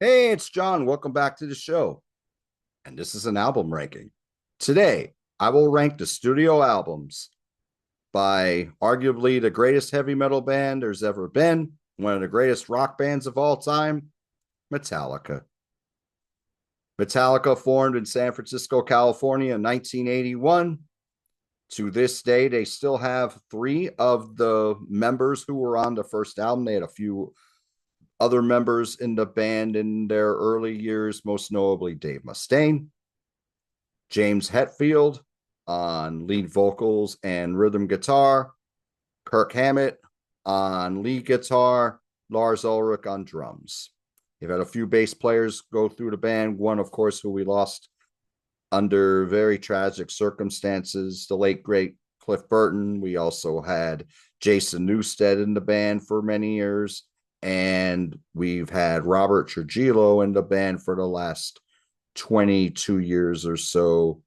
Hey, it's John. Welcome back to the show. And this is an album ranking. Today, I will rank the studio albums by arguably the greatest heavy metal band there's ever been, one of the greatest rock bands of all time, Metallica. Metallica formed in San Francisco, California in 1981. To this day, they still have three of the members who were on the first album. They had a few other members in the band in their early years, most notably Dave Mustaine, James Hetfield on lead vocals and rhythm guitar, Kirk Hammett on lead guitar, Lars Ulrich on drums. You've had a few bass players go through the band. One, of course, who we lost under very tragic circumstances, the late, great Cliff Burton. We also had Jason Newsted in the band for many years. And we've had Robert Trujillo in the band for the last 22 years or so.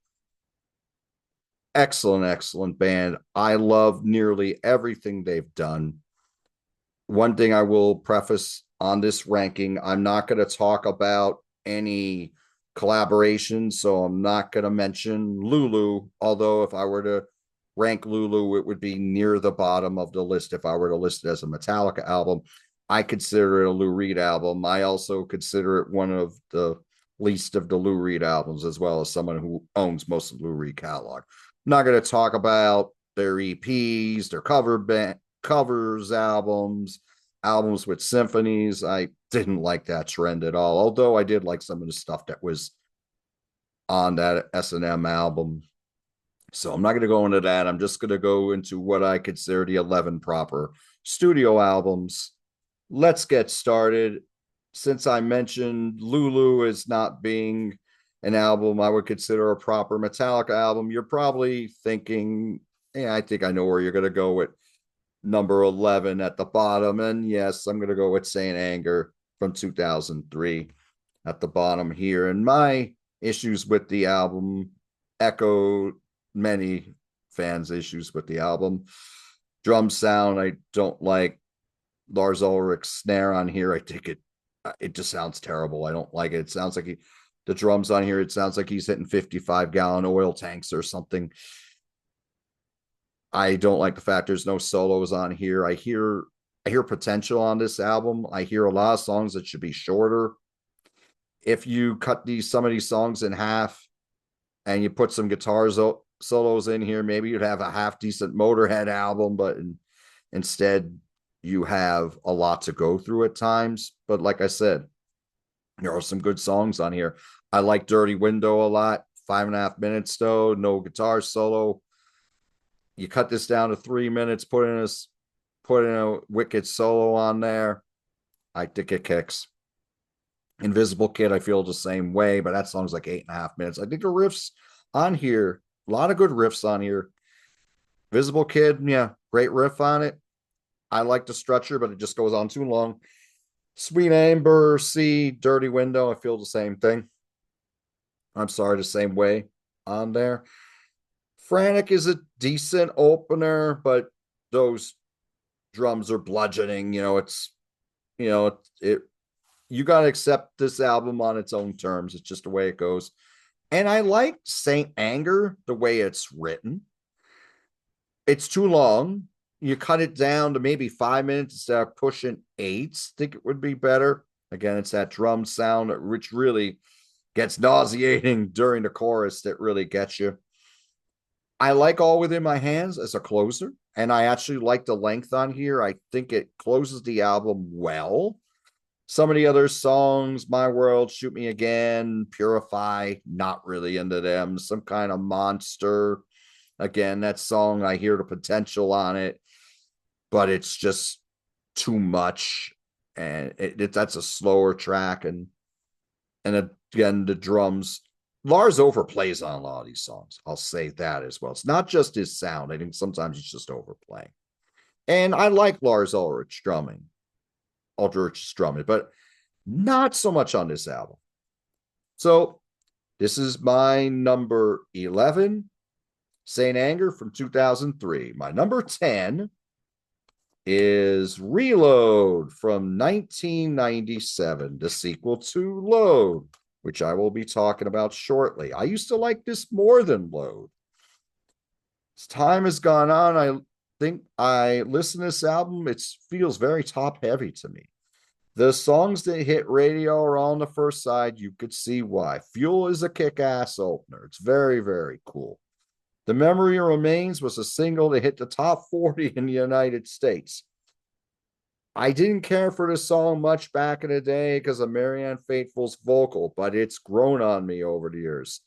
Excellent band. I love nearly everything they've done. One thing I will preface on this ranking, I'm not going to talk about any collaborations, so I'm not going to mention Lulu, although if I were to rank Lulu, it would be near the bottom of the list if I were to list it as a Metallica album. I consider it a Lou Reed album. I also consider it one of the least of the Lou Reed albums, as well as someone who owns most of the Lou Reed catalog. I'm not going to talk about their EPs, their covers albums, albums with symphonies. I didn't like that trend at all, although I did like some of the stuff that was on that S&M album. So I'm not going to go into that. I'm just going to go into what I consider the 11 proper studio albums. Let's get started. Since I mentioned Lulu as not being an album I would consider a proper Metallica album, you're probably thinking, I think I know where you're going to go with number 11 at the bottom. And yes, I'm going to go with Saint Anger from 2003 at the bottom here. And my issues with the album echo many fans' issues with the album. Drum sound, I don't like. Lars Ulrich's snare on here, I think it just sounds terrible. I don't like it. It sounds like the drums on here, it sounds like he's hitting 55-gallon oil tanks or something. I don't like the fact there's no solos on here. I hear potential on this album. I hear a lot of songs that should be shorter. If you cut some of these songs in half and you put some solos in here, maybe you'd have a half decent Motorhead album, but instead you have a lot to go through at times. But like I said, there are some good songs on here. I like Dirty Window a lot. 5.5 minutes though, no guitar solo. You cut this down to 3 minutes, put in a wicked solo on there. I think it kicks. Invisible Kid, I feel the same way, but that song's like 8.5 minutes. I think the riffs on here, a lot of good riffs on here. Visible Kid, yeah, great riff on it. I like the Stretcher, but it just goes on too long. Sweet Amber, C, Dirty Window, I feel the same thing. I'm sorry, the same way on there. Frantic is a decent opener, but those drums are bludgeoning. It you got to accept this album on its own terms. It's just the way it goes. And I like Saint Anger the way it's written. It's too long. You cut it down to maybe 5 minutes instead of pushing 8. I think it would be better. Again, it's that drum sound which really gets nauseating during the chorus that really gets you. I like All Within My Hands as a closer, and I actually like the length on here. I think it closes the album well. Some of the other songs, My World, Shoot Me Again, Purify, not really into them. Some Kind of Monster. Again, that song, I hear the potential on it, but it's just too much. And that's a slower track. And again, the drums, Lars overplays on a lot of these songs. I'll say that as well. It's not just his sound. I think sometimes he's just overplaying. And I like Lars Ulrich's drumming, but not so much on this album. So this is my number 11, Saint Anger from 2003. My number 10, is Reload from 1997, the sequel to Load, which I will be talking about shortly. I used to like this more than Load. As time has gone on, I think I listen to this album, it feels very top heavy to me. The songs that hit radio are on the first side. You could see why. Fuel is a kick-ass opener. It's very, very cool. The Memory Remains was a single that hit the top 40 in the United States. I didn't care for the song much back in the day because of Marianne Faithfull's vocal, but it's grown on me over the years.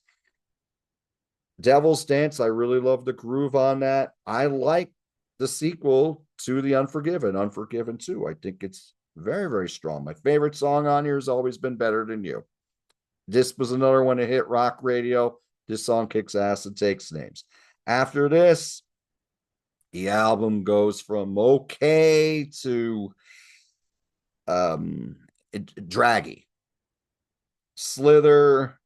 Devil's Dance, I really love the groove on that. I like the sequel to The Unforgiven, Unforgiven 2. I think it's very, very strong. My favorite song on here has always been Better Than You. This was another one that hit rock radio. This song kicks ass and takes names. After this, the album goes from okay to draggy. Slither,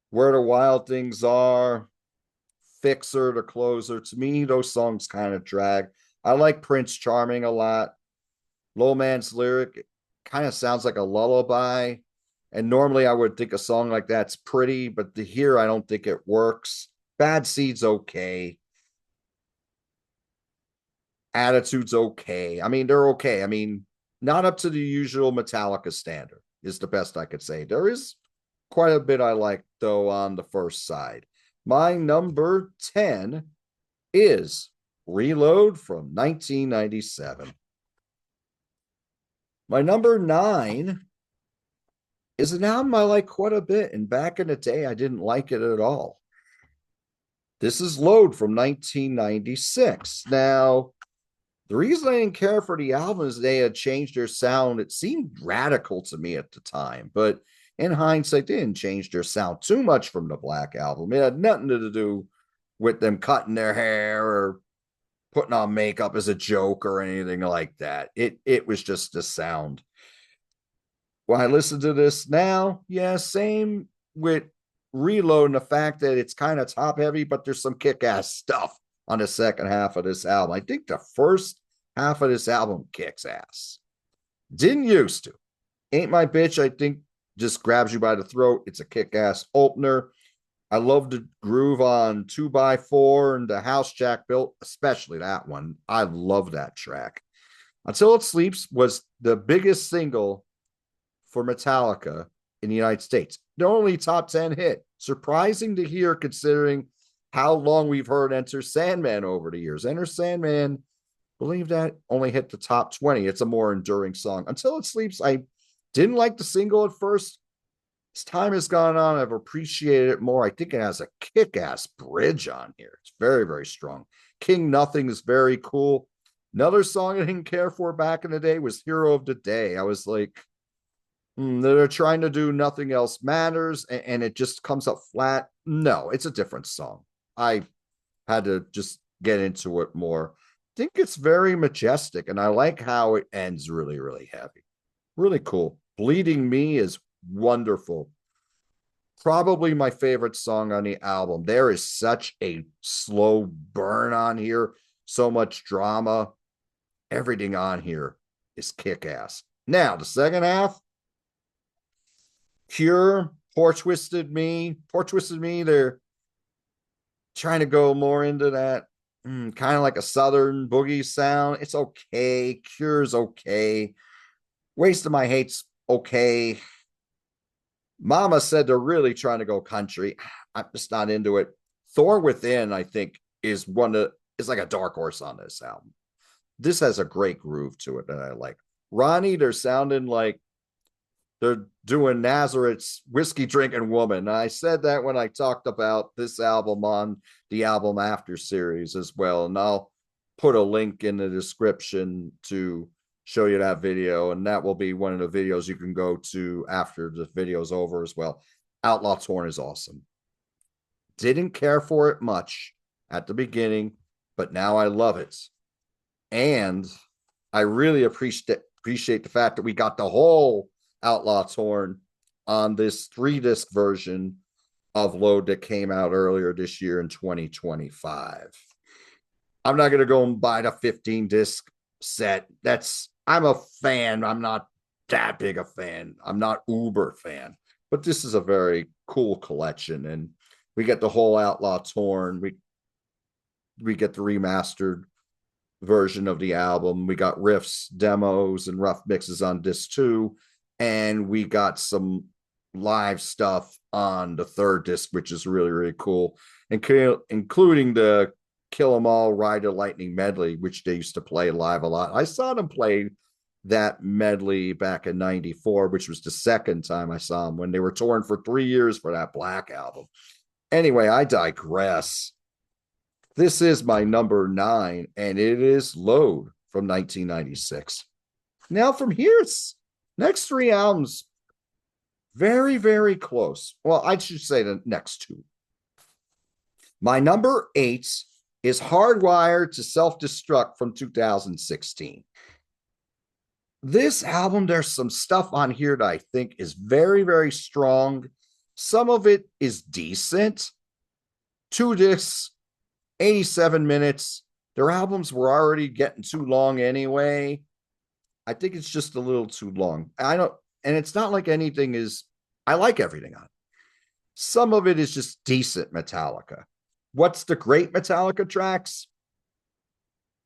Where the Wild Things Are, Fixer, The Closer. To me, those songs kind of drag. I like Prince Charming a lot. Low Man's Lyric kind of sounds like a lullaby. And normally I would think a song like that's pretty, but here I don't think it works. Bad Seed's okay. Attitude's okay. I mean, they're okay. I mean, not up to the usual Metallica standard is the best I could say. There is quite a bit I like, though, on the first side. My number 10 is Reload from 1997. My number 9 is an album I like quite a bit, and back in the day, I didn't like it at all. This is Load from 1996. Now, the reason I didn't care for the album is they had changed their sound. It seemed radical to me at the time, but in hindsight, they didn't change their sound too much from the Black Album. It had nothing to do with them cutting their hair or putting on makeup as a joke or anything like that. It was just the sound. When I listen to this now, yeah, same with Reload and the fact that it's kind of top heavy, but there's some kick-ass stuff on the second half of this album. I think the first half of this album kicks ass. Didn't used to. Ain't My Bitch, I think, just grabs you by the throat. It's a kick-ass opener. I love the groove on 2x4 and the House Jack Built, especially that one. I love that track. Until It Sleeps was the biggest single for Metallica in the United States. The only top 10 hit. Surprising to hear considering how long we've heard Enter Sandman over the years. Enter Sandman, I believe that only hit the top 20. It's a more enduring song. Until It Sleeps, I didn't like the single at first. As time has gone on, I've appreciated it more. I think it has a kick-ass bridge on here. It's very, very strong. King Nothing is very cool. Another song I didn't care for back in the day was Hero of the Day. I was like, they're trying to do Nothing Else Matters, and it just comes up flat. No, it's a different song. I had to just get into it more. I think it's very majestic, and I like how it ends really, really heavy. Really cool. Bleeding Me is wonderful. Probably my favorite song on the album. There is such a slow burn on here, so much drama. Everything on here is kick-ass. Now, the second half, Cure, Poor Twisted Me. Poor Twisted Me, they're trying to go more into that kind of like a Southern boogie sound. It's okay. Cure's okay. Waste of My Hate's okay. Mama said they're really trying to go country. I'm just not into it. Thor Within, I think, is like a dark horse on this album. This has a great groove to it that I like. Ronnie, they're sounding like they're doing Nazareth's Whiskey Drinking Woman. I said that when I talked about this album on the Album After series as well. And I'll put a link in the description to show you that video. And that will be one of the videos you can go to after the video's over as well. Outlaw Torn is awesome. Didn't care for it much at the beginning, but now I love it. And I really appreciate the fact that we got the whole Outlaw Torn on this 3-disc version of Load that came out earlier this year in 2025. I'm not going to go and buy the 15-disc set. I'm a fan. I'm not that big a fan. I'm not uber fan, but this is a very cool collection. And we get the whole Outlaw Torn. We get the remastered version of the album. We got riffs, demos, and rough mixes on disc two. And we got some live stuff on the third disc, which is really, really cool. And including the Kill 'Em All Ride the Lightning medley, which they used to play live a lot. I saw them play that medley back in 94, which was the second time I saw them when they were touring for 3 years for that Black album. Anyway, I digress. This is my number 9, and it is Load from 1996. Now, from here, next three albums, very, very close. Well, I should say the next two. My number 8 is Hardwired to Self-Destruct from 2016. This album, there's some stuff on here that I think is very, very strong. Some of it is decent. 2 discs, 87 minutes. Their albums were already getting too long anyway. I think it's just a little too long. And it's not like anything is, I like everything on it. Some of it is just decent Metallica. What's the great Metallica tracks?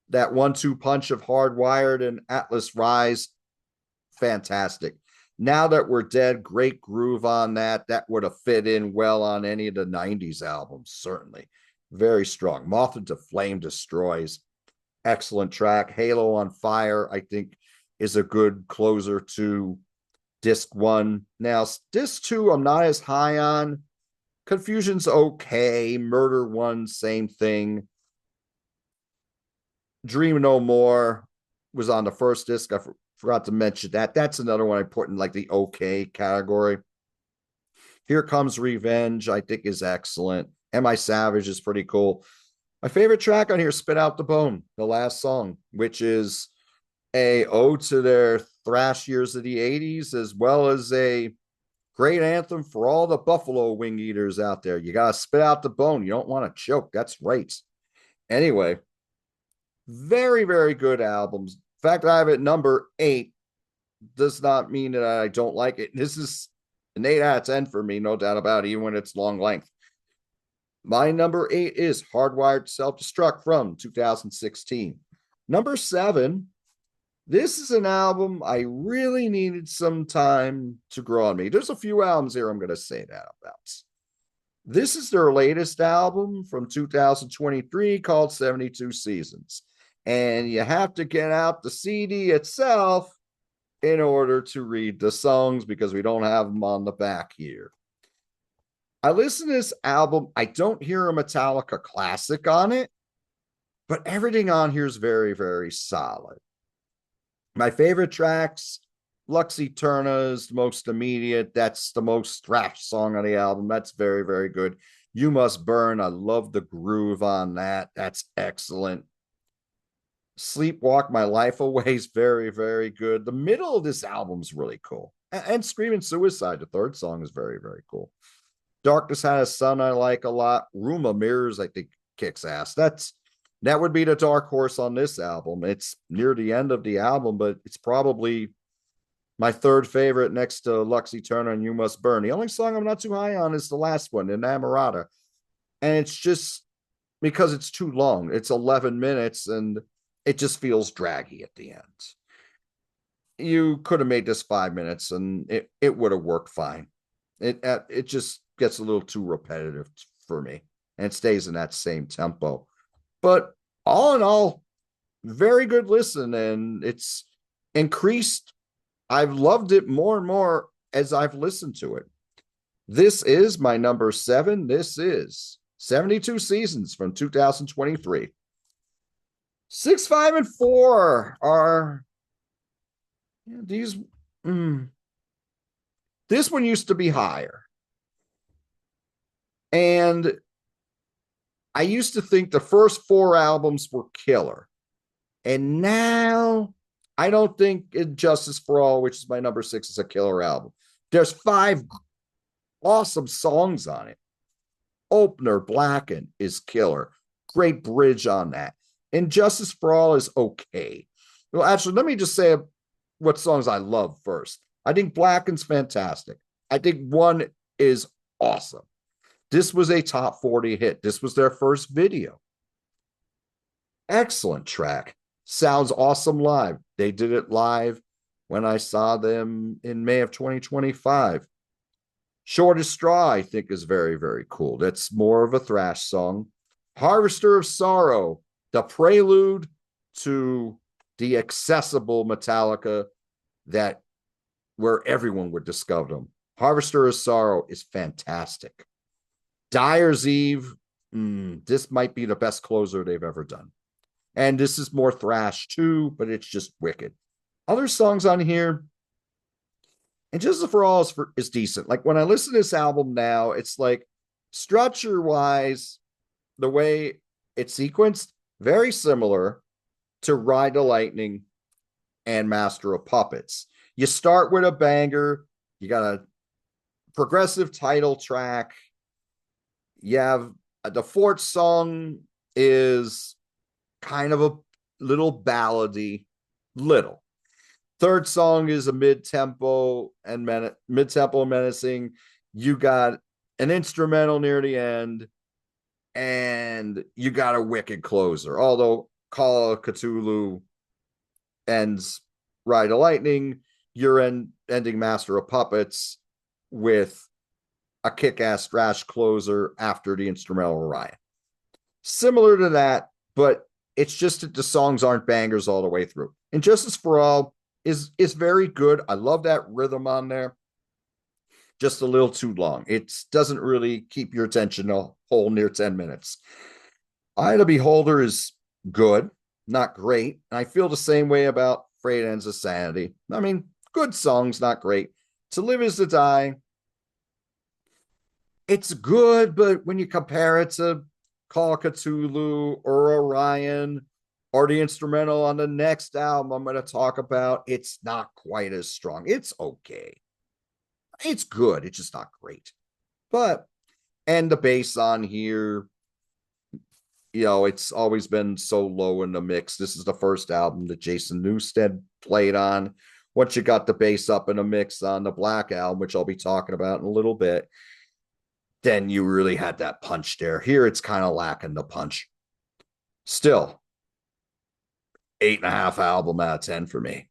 That 1-2 punch of Hardwired and Atlas Rise, fantastic. Now That We're Dead, great groove on that. That would have fit in well on any of the 90s albums, certainly. Very strong. Moth into Flame Destroys, excellent track. Halo on Fire, I think, is a good closer to disc 1. Now, disc 2, I'm not as high on. Confusion's okay. Murder 1, same thing. Dream No More was on the first disc. I forgot to mention that. That's another one I put in like the okay category. Here Comes Revenge, I think, is excellent. Am I Savage is pretty cool. My favorite track on here is Spit Out the Bone, the last song, which is a ode to their thrash years of the 80s, as well as a great anthem for all the buffalo wing eaters out there. You got to spit out the bone. You don't want to choke. That's right. Anyway, very, very good albums. The fact that I have it number 8 does not mean that I don't like it. This is an 8 out of 10 for me, no doubt about it, even when it's long length. My number 8 is Hardwired Self-Destruct from 2016. Number 7, this is an album I really needed some time to grow on me. There's a few albums here I'm going to say that about. This is their latest album from 2023 called 72 Seasons. And you have to get out the CD itself in order to read the songs because we don't have them on the back here. I listen to this album. I don't hear a Metallica classic on it, but everything on here is very, very solid. My favorite tracks, Lux Eterna is the most immediate. That's the most thrash song on the album. That's very, very good. You Must Burn. I love the groove on that. That's excellent. Sleepwalk My Life Away is very, very good. The middle of this album is really cool. And Screaming Suicide, the third song, is very, very cool. Darkness Had a Sun, I like a lot. Room of Mirrors, I think, kicks ass. That would be the dark horse on this album. It's near the end of the album, but it's probably my third favorite next to Lux Eterna and You Must Burn. The only song I'm not too high on is the last one, Inamorata. And it's just because it's too long. It's 11 minutes and it just feels draggy at the end. You could have made this 5 minutes and it would have worked fine. It just gets a little too repetitive for me, and it stays in that same tempo. But all in all, very good listen, and it's increased. I've loved it more and more as I've listened to it. This is my number 7. This is 72 Seasons from 2023. 6, 5, and 4 are these. This one used to be higher. And I used to think the first 4 albums were killer. And now I don't think Justice for All, which is my number 6, is a killer album. There's 5 awesome songs on it. Opener, Blackened, is killer. Great bridge on that. And Justice for All is okay. Well, actually, let me just say what songs I love first. I think Blackened's fantastic. I think One is awesome. This was a top 40 hit. This was their first video. Excellent track. Sounds awesome live. They did it live when I saw them in May of 2025. Shortest Straw, I think, is very, very cool. That's more of a thrash song. Harvester of Sorrow, the prelude to the accessible Metallica that where everyone would discover them. Harvester of Sorrow is fantastic. Dyer's Eve, this might be the best closer they've ever done. And this is more thrash too, but it's just wicked. Other songs on here, and Justice for All is decent. Like when I listen to this album now, it's like structure wise, the way it's sequenced, very similar to Ride the Lightning and Master of Puppets. You start with a banger, you got a progressive title track. You have the fourth song is kind of a little ballady, little. Third song is a mid-tempo and menacing. You got an instrumental near the end, and you got a wicked closer. Although Call of Cthulhu ends Ride of Lightning, you're ending Master of Puppets with a kick-ass thrash closer after the instrumental Orion. Similar to that, but it's just that the songs aren't bangers all the way through. And Justice for All is very good. I love that rhythm on there. Just a little too long. It doesn't really keep your attention a whole near 10 minutes. Eye of the Beholder is good, not great. And I feel the same way about Freight Ends of Sanity. I mean, good songs, not great. To Live is to Die, it's good, but when you compare it to Call of Cthulhu or Orion or the instrumental on the next album I'm going to talk about, it's not quite as strong. It's okay. It's good. It's just not great. But, and the bass on here, it's always been so low in the mix. This is the first album that Jason Newsted played on. Once you got the bass up in the mix on the Black album, which I'll be talking about in a little bit, then you really had that punch there. Here, it's kind of lacking the punch. Still, 8.5 album out of 10 for me.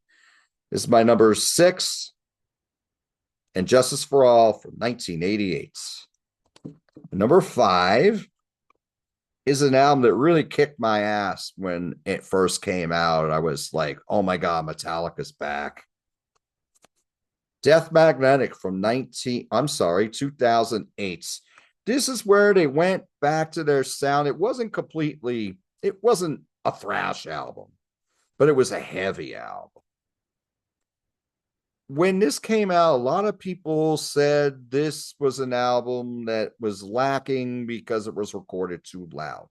This is my number 6, and Justice for All from 1988. Number 5 is an album that really kicked my ass when it first came out. I was like, oh my God, Metallica's back. Death Magnetic from 2008. This is where they went back to their sound. It wasn't a thrash album, but it was a heavy album. When this came out, a lot of people said this was an album that was lacking because it was recorded too loud.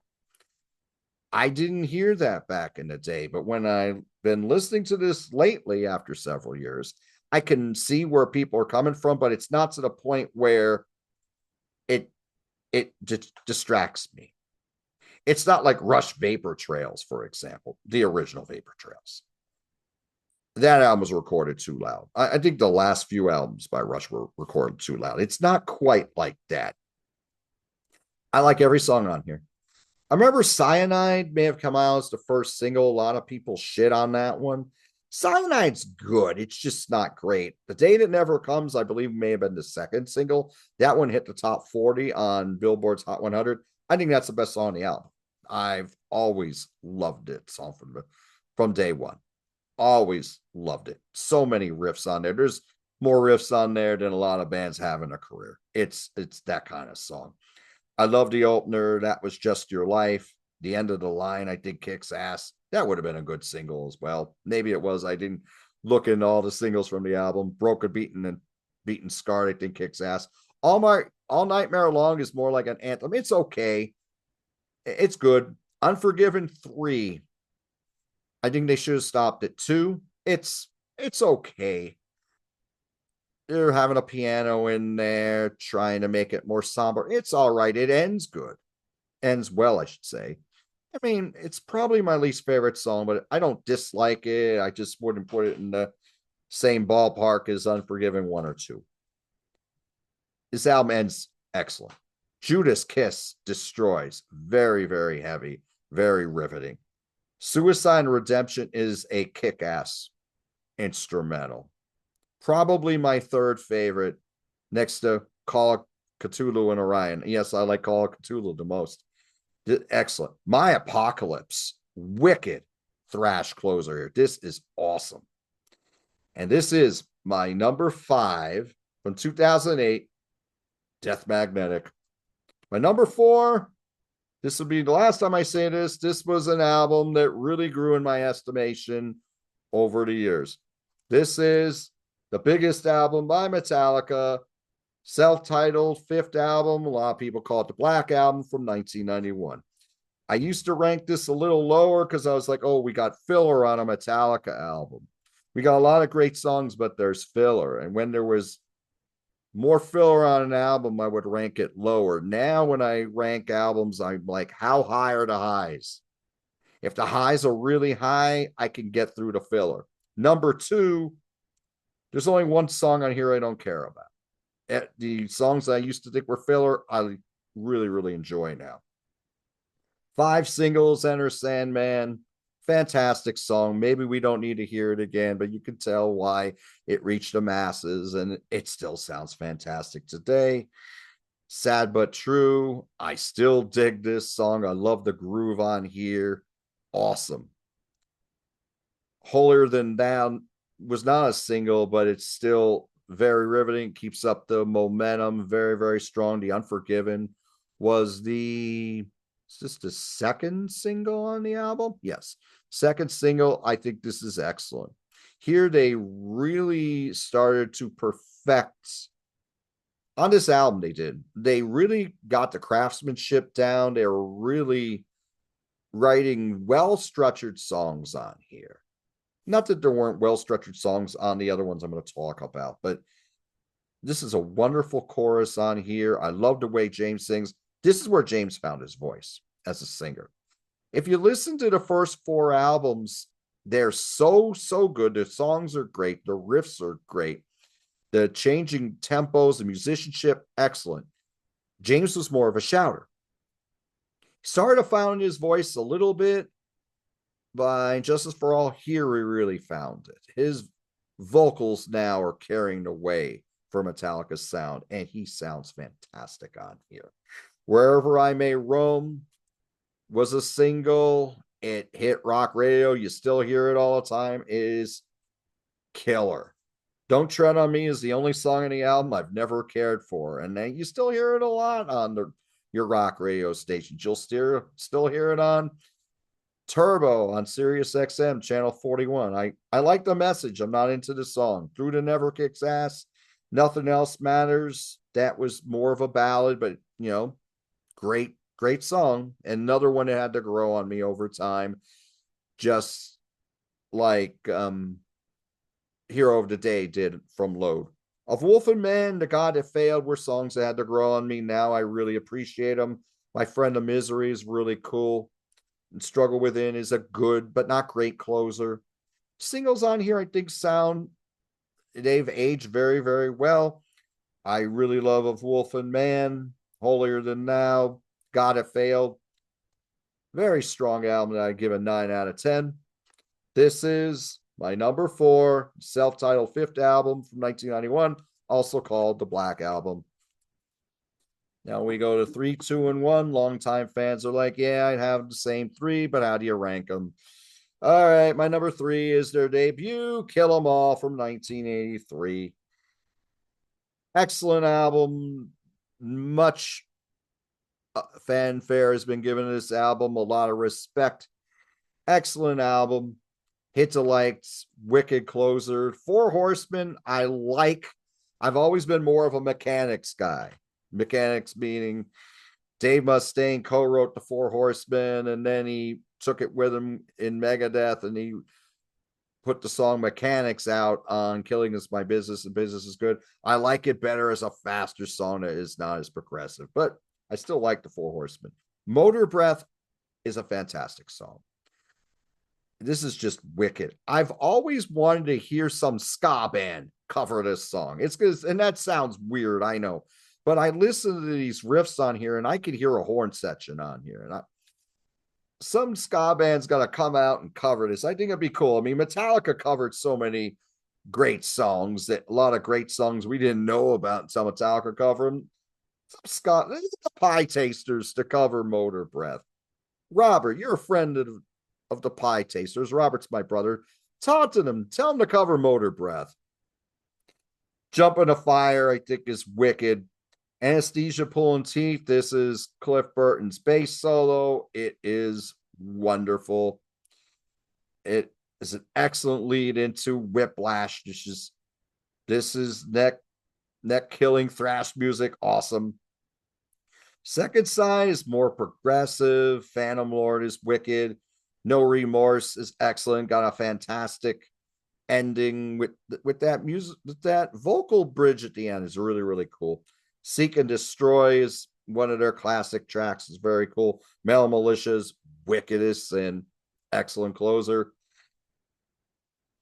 I didn't hear that back in the day, but when I've been listening to this lately after several years, I can see where people are coming from, but it's not to the point where it distracts me. It's not like Rush Vapor Trails, for example, the original Vapor Trails. That album was recorded too loud. I think the last few albums by Rush were recorded too loud. It's not quite like that. I like every song on here. I remember Cyanide may have come out as the first single. A lot of people shit on that one. Cyanide's good. It's just not great. The Day That Never Comes, I believe, may have been the second single. That one hit the top 40 on Billboard's Hot 100. I think that's the best song on the album. I've always loved it. Song from day one. Always loved it. So many riffs on there. There's more riffs on there than a lot of bands have in a career. It's that kind of song. I love the opener. That Was Just Your Life. The End of the Line, I think, kicks ass. That would have been a good single as well. Maybe it was. I didn't look into all the singles from the album. Broken, Beaten, Scarred, I think, kicks ass. All Nightmare Long is more like an anthem. It's okay. It's good. Unforgiven 3. I think they should have stopped at 2. It's okay. They're having a piano in there, trying to make it more somber. It's all right. It ends good. Ends well, I should say. I mean, it's probably my least favorite song, but I don't dislike it. I just wouldn't put it in the same ballpark as Unforgiven 1 or 2. This album ends excellent. Judas Kiss destroys. Very, very heavy, very riveting. Suicide and Redemption is a kick ass instrumental. Probably my third favorite next to Call of Cthulhu and Orion. Yes, I like Call of Cthulhu the most. Excellent. My Apocalypse, wicked thrash closer here. This is awesome. And this is my number 5 from 2008, Death Magnetic. My number 4, this will be the last time I say this. This was an album that really grew in my estimation over the years. This is the biggest album by Metallica, self-titled 5th album. A lot of people call it the Black Album from 1991. I used to rank this a little lower because I was like, oh, we got filler on a Metallica album. We got a lot of great songs, but there's filler. And when there was more filler on an album, I would rank it lower. Now, when I rank albums, I'm like, how high are the highs? If the highs are really high, I can get through the filler. Number 2, there's only one song on here I don't care about. The songs I used to think were filler, I really, really enjoy now. 5 singles, Enter Sandman, fantastic song. Maybe we don't need to hear it again, but you can tell why it reached the masses, and it still sounds fantastic today. Sad but true. I still dig this song. I love the groove on here. Awesome. Holier Than Thou was not a single, but it's still very riveting. Keeps up the momentum. Very, very strong. The Unforgiven was is this the second single on the album? Yes. Second single. I think this is excellent. Here they really started to perfect on this album. They really got the craftsmanship down. They were really writing well-structured songs on here. Not that there weren't well-structured songs on the other ones I'm going to talk about, but this is a wonderful chorus on here. I love the way James sings. This is where James found his voice as a singer. If you listen to the first 4 albums, they're so good. The songs are great. The riffs are great. The changing tempos, the musicianship, excellent. James was more of a shouter. Started to find his voice a little bit by Justice for All. Here he really found it. His vocals now are carrying the way for Metallica's sound, and he sounds fantastic on here. Wherever I May Roam was a single. It hit rock radio. You still hear it all the time. It is killer. Don't Tread on Me is the only song on the album I've never cared for. And then you still hear it a lot on your rock radio stations. You'll still hear it on Turbo on Sirius XM channel 41. I like the message. I'm not into the song. Through the Never Kicks Ass. Nothing Else Matters. That was more of a ballad, but great song. Another one that had to grow on me over time, just like Hero of the Day did from Load. Of Wolf and Man, The God That Failed were songs that had to grow on me. Now I really appreciate them. My Friend of Misery is really cool. And Struggle Within is a good but not great closer. Singles on here I think they've aged very, very well. I really love Of Wolf and Man, Holier Than Thou, God It Failed. Very strong album that I give a 9 out of 10. This is my number 4 self-titled 5th album from 1991, also called The Black Album. Now we go to 3, 2, and 1. Longtime fans are like, yeah, I'd have the same 3, but how do you rank them? All right, my number 3 is their debut, Kill 'Em All from 1983. Excellent album. Much fanfare has been given to this album, a lot of respect. Excellent album. Hit to likes, wicked closer. 4 Horsemen, I like. I've always been more of a Mechanics guy. Mechanics meaning Dave Mustaine co-wrote the 4 Horsemen, and then he took it with him in Megadeth, and he put the song Mechanics out on Killing Is My Business and Business Is Good. I like it better as a faster song that is not as progressive, but I still like the 4 Horsemen. Motor Breath, is a fantastic song. This is just wicked. I've always wanted to hear some ska band cover this song. It's because, and that sounds weird, I know, but I listen to these riffs on here and I could hear a horn section on here. And some ska band's got to come out and cover this. I think it'd be cool. I mean, Metallica covered so many great songs, that a lot of great songs we didn't know about until Metallica covered them. Some ska, the Pie Tasters to cover Motor Breath. Robert, you're a friend of the Pie Tasters. Robert's my brother. Talk to them. Tell them to cover Motor Breath. Jump in the Fire, I think, is wicked. Anesthesia Pulling Teeth. This is Cliff Burton's bass solo. It is wonderful. It is an excellent lead into Whiplash. This is neck killing thrash music. Awesome. Second Side is more progressive. Phantom Lord is wicked. No Remorse is excellent. Got a fantastic ending with that music, with that vocal bridge at the end is really, really cool. Seek and Destroy is one of their classic tracks. It's very cool. Male Militia's wickedest and excellent closer.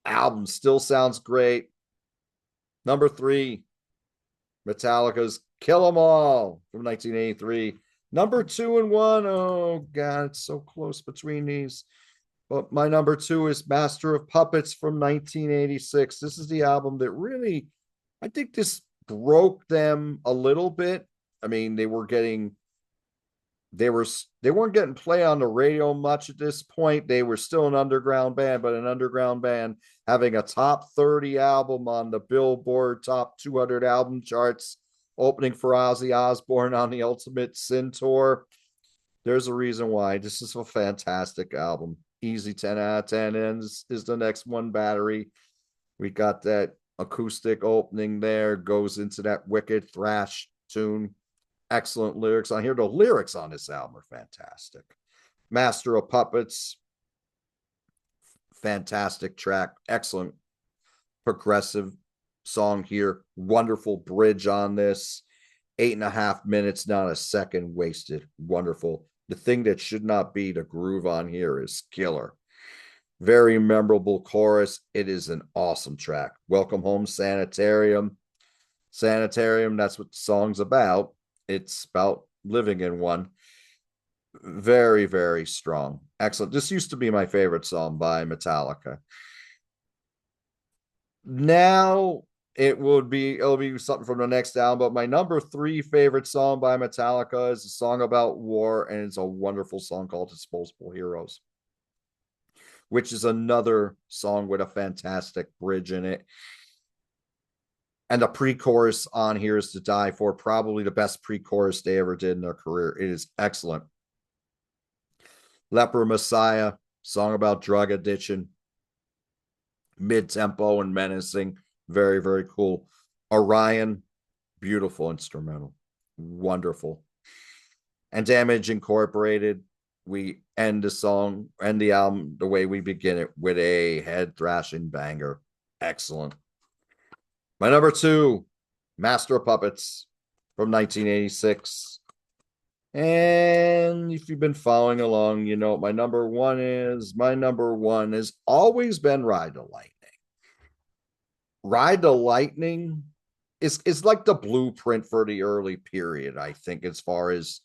Album still sounds great. Number 3, Metallica's Kill 'Em All from 1983. Number 2 and 1. Oh, God, it's so close between these. But my number 2 is Master of Puppets from 1986. This is the album that really, I think this broke them a little bit. I mean, they weren't getting play on the radio much at this point. They were still an underground band, but an underground band having a top 30 album on the Billboard top 200 album charts, opening for Ozzy Osbourne on the Ultimate Sin tour. There's a reason why. This is a fantastic album. Easy 10 out of 10 is the next one. Battery. We got that acoustic opening there, goes into that wicked thrash tune. Excellent lyrics on here. The lyrics on this album are fantastic. Master of Puppets, fantastic track. Excellent progressive song here. Wonderful bridge on this. 8.5 minutes, not a second wasted. Wonderful. The thing that should not be, the groove on here is killer. Very memorable chorus. It is an awesome track. Welcome Home Sanitarium. Sanitarium, that's what the song's about. It's about living in one. Very, very strong. Excellent. This used to be my favorite song by Metallica. Now it'll be something from the next album, but my number 3 favorite song by Metallica is a song about war, and it's a wonderful song called Disposable Heroes, which is another song with a fantastic bridge in it. And the pre-chorus on here is To Die For, probably the best pre-chorus they ever did in their career. It is excellent. Leper Messiah, song about drug addiction, mid-tempo and menacing. Very, very cool. Orion, beautiful instrumental. Wonderful. And Damage Incorporated, we end the album the way we begin it, with a head thrashing banger. Excellent. My number 2, Master of Puppets from 1986. And if you've been following along, you know what my number 1 is. My number 1 has always been Ride the Lightning. Ride the Lightning is like the blueprint for the early period, I think, as far as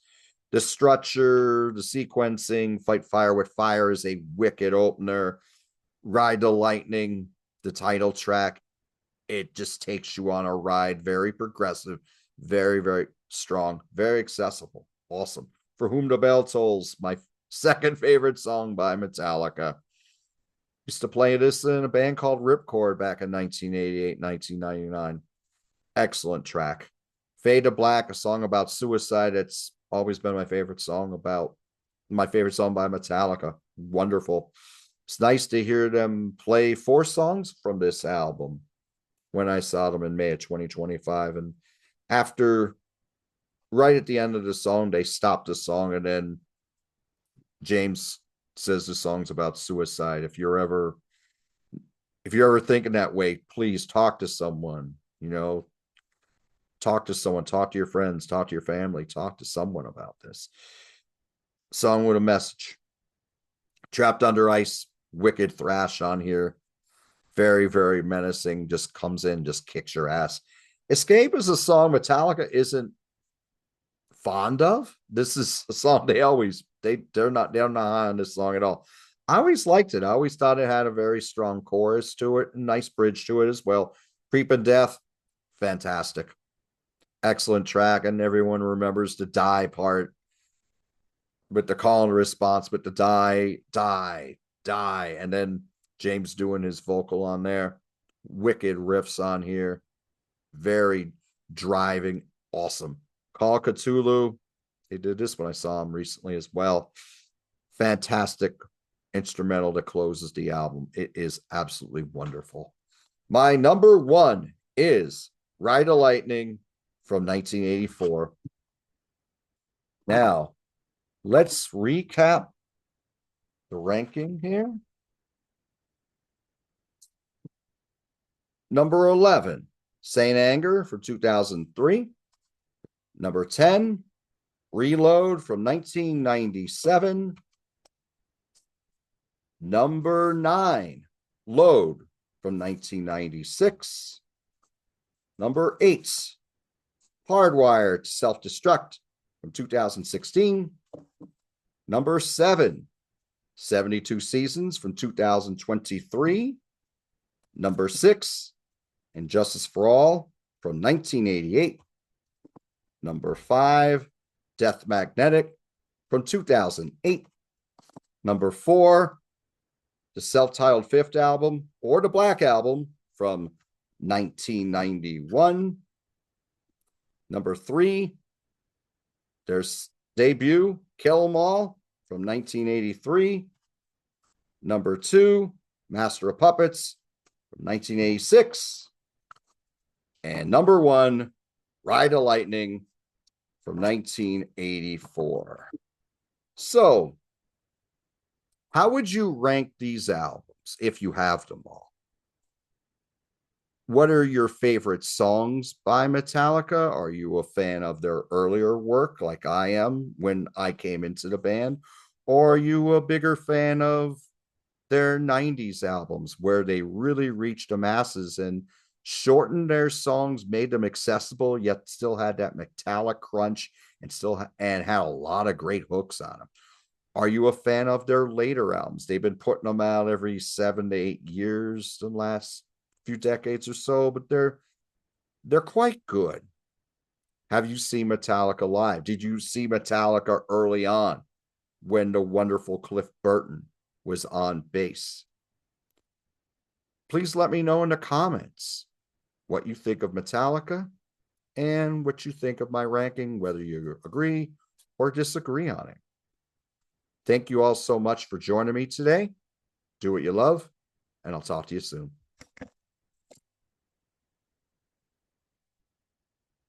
the structure, the sequencing. Fight Fire with Fire is a wicked opener. Ride the Lightning, the title track, it just takes you on a ride. Very progressive, very, very strong, very accessible. Awesome. For Whom the Bell Tolls, my second favorite song by Metallica. Used to play this in a band called Ripcord back in 1988, 1999. Excellent track. Fade to Black, a song about suicide. It's always been my favorite song by Metallica. Wonderful. It's nice to hear them play 4 songs from this album when I saw them in May of 2025. And right at the end of the song, they stopped the song, and then James says the song's about suicide. If you're ever thinking that way, please talk to someone. Talk to someone, talk to your friends, talk to your family, talk to someone about this. Song with a message. Trapped Under Ice, wicked thrash on here. Very, very menacing. Just comes in, just kicks your ass. Escape is a song Metallica isn't fond of. This is a song they're not high on this song at all. I always liked it. I always thought it had a very strong chorus to it, a nice bridge to it as well. Creep Death, fantastic. Excellent track. And everyone remembers the die part with the call and response, with the die, die, die. And then James doing his vocal on there. Wicked riffs on here. Very driving, awesome. Call Cthulhu. He did this when I saw him recently as well. Fantastic instrumental that closes the album. It is absolutely wonderful. My number one is Ride of Lightning from 1984. Now, let's recap the ranking here. Number 11, Saint Anger from 2003. Number 10, Reload from 1997. Number 9, Load from 1996. Number 8, Hardwired to Self-Destruct from 2016. Number 7, 72 Seasons from 2023. Number 6, And Justice for All from 1988. Number 5, Death Magnetic from 2008. Number 4, the self-titled fifth album or the Black Album from 1991. Number 3, their debut, Kill 'Em All from 1983. Number 2, Master of Puppets from 1986. And number 1, Ride of Lightning from 1984. So, how would you rank these albums if you have them all? What are your favorite songs by Metallica? Are you a fan of their earlier work like I am when I came into the band? Or are you a bigger fan of their 90s albums where they really reached the masses and shortened their songs, made them accessible, yet still had that metallic crunch and had a lot of great hooks on them? Are you a fan of their later albums? They've been putting them out every 7 to 8 years the last few decades or so, but they're quite good. Have you seen Metallica live? Did you see Metallica early on when the wonderful Cliff Burton was on bass? Please let me know in the comments what you think of Metallica and what you think of my ranking, whether you agree or disagree on it. Thank you all so much for joining me today. Do what you love, and I'll talk to you soon.